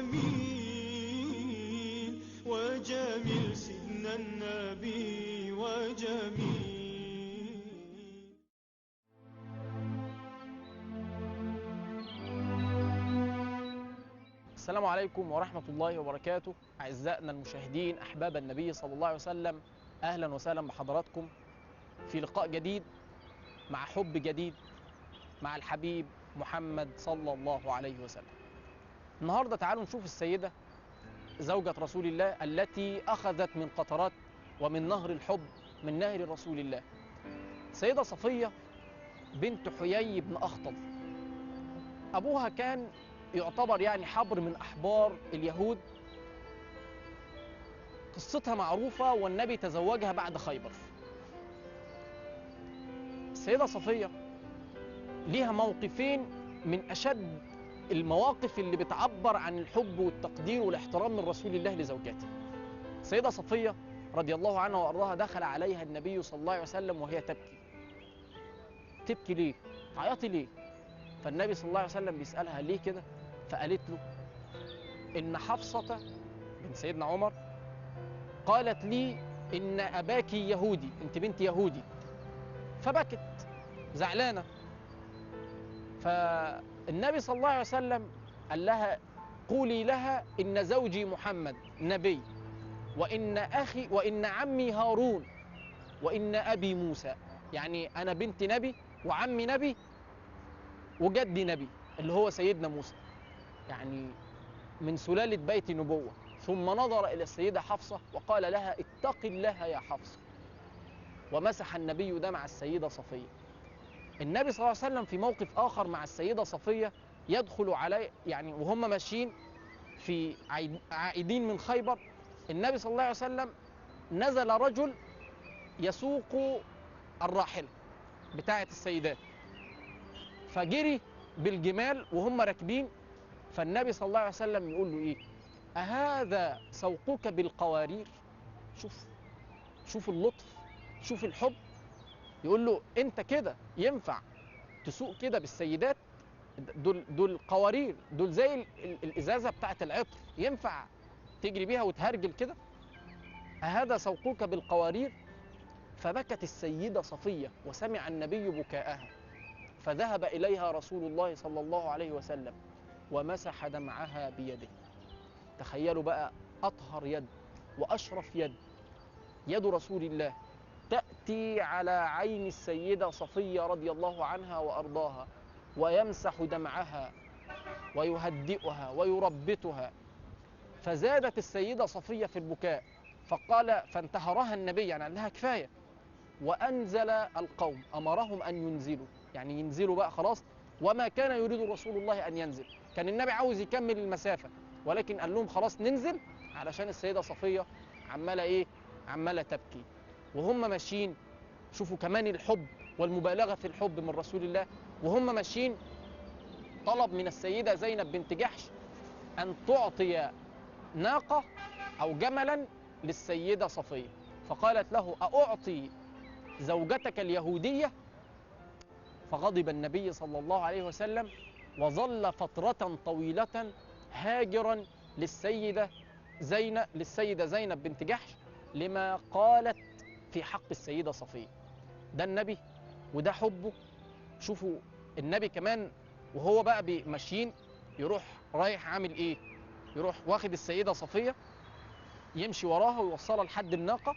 وجميل وجميل سيدنا النبي وجميل. السلام عليكم ورحمة الله وبركاته. أعزائنا المشاهدين أحباب النبي صلى الله عليه وسلم، أهلا وسهلا بحضراتكم في لقاء جديد مع حب جديد مع الحبيب محمد صلى الله عليه وسلم. النهاردة تعالوا نشوف السيدة زوجة رسول الله التي أخذت من قطرات ومن نهر الحب من نهر رسول الله، السيدة صفية بنت حيي بن أخطب. أبوها كان يعتبر يعني حبر من أحبار اليهود، قصتها معروفة والنبي تزوجها بعد خيبر. السيدة صفية ليها موقفين من أشد المواقف اللي بتعبر عن الحب والتقدير والاحترام من رسول الله لزوجاته. السيدة صفية رضي الله عنها وأرضاها دخل عليها النبي صلى الله عليه وسلم وهي تبكي. تبكي ليه؟ تعيطي ليه؟ فالنبي صلى الله عليه وسلم بيسألها ليه كده؟ فقالت له إن حفصة بنت سيدنا عمر قالت لي إن أباك يهودي، أنت بنت يهودي. فبكت زعلانة. فالنبي صلى الله عليه وسلم قال لها قولي لها إن زوجي محمد نبي، وإن عمي هارون، وإن أبي موسى. يعني أنا بنت نبي وعمي نبي وجدي نبي اللي هو سيدنا موسى، يعني من سلالة بيت نبوة. ثم نظر إلى السيدة حفصة وقال لها اتق الله يا حفصة، ومسح النبي دمع السيدة صفية. النبي صلى الله عليه وسلم في موقف آخر مع السيدة صفية يدخل عليه، يعني وهم ماشيين في عائدين من خيبر، النبي صلى الله عليه وسلم نزل رجل يسوق الراحلة بتاعة السيدات، فجري بالجمال وهم راكبين. فالنبي صلى الله عليه وسلم يقول له إيه؟ أهذا سوقك بالقوارير؟ شوف اللطف، شوف الحب. يقول له أنت كده ينفع تسوق كده بالسيدات؟ دول قوارير، دول زي الإزازة بتاعة العطر، ينفع تجري بيها وتهرجل كده؟ أهذا سوقك بالقوارير؟ فبكت السيدة صفية وسمع النبي بكاءها، فذهب إليها رسول الله صلى الله عليه وسلم ومسح دمعها بيده. تخيلوا بقى أطهر يد وأشرف يد رسول الله تأتي على عين السيدة صفية رضي الله عنها وأرضاها ويمسح دمعها ويهدئها ويربتها. فزادت السيدة صفية في البكاء، فانتهرها النبي، يعني قال لها كفاية، وأنزل القوم، أمرهم أن ينزلوا، يعني ينزلوا بقى خلاص. وما كان يريد رسول الله أن ينزل، كان النبي عاوز يكمل المسافة، ولكن قال لهم خلاص ننزل، علشان السيدة صفية عمالة تبكي وهم ماشيين. شوفوا كمان الحب والمبالغة في الحب من رسول الله. وهم ماشيين طلب من السيدة زينب بنت جحش أن تعطي ناقة أو جملا للسيدة صفية، فقالت له أعطي زوجتك اليهودية؟ فغضب النبي صلى الله عليه وسلم وظل فترة طويلة هاجرا للسيدة زينب بنت جحش لما قالت في حق السيدة صفية. ده النبي وده حبه. شوفوا النبي كمان وهو بقى ماشيين، يروح رايح عامل ايه؟ يروح واخد السيدة صفية يمشي وراها ويوصلها لحد الناقة،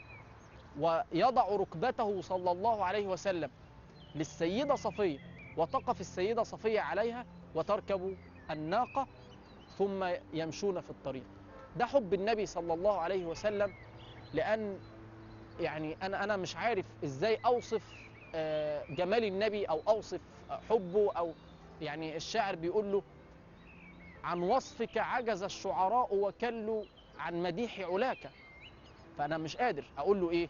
ويضع ركبته صلى الله عليه وسلم للسيدة صفية، وتقف السيدة صفية عليها وتركب الناقة، ثم يمشون في الطريق. ده حب النبي صلى الله عليه وسلم. لأن يعني أنا مش عارف إزاي أوصف جمال النبي أو أوصف حبه. أو يعني الشاعر بيقول له عن وصفك عجز الشعراء وكلوا عن مديح علاك. فأنا مش قادر أقول له إيه،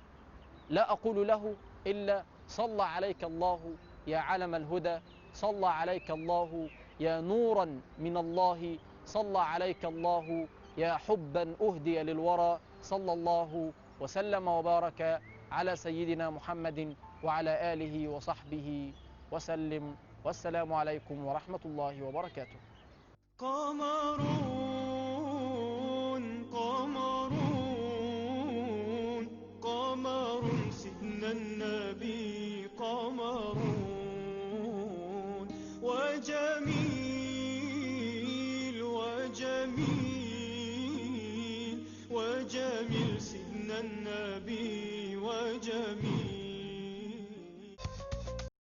لا أقول له إلا صلى عليك الله يا علم الهدى، صلى عليك الله يا نورا من الله، صلى عليك الله يا حبا أهدي للورى، صلى الله وسلم وبارك على سيدنا محمد وعلى آله وصحبه وسلم، والسلام عليكم ورحمة الله وبركاته. قمر قمرون قمر سيدنا النبي قمرون وجميل وجميل وجميل سيدنا النبي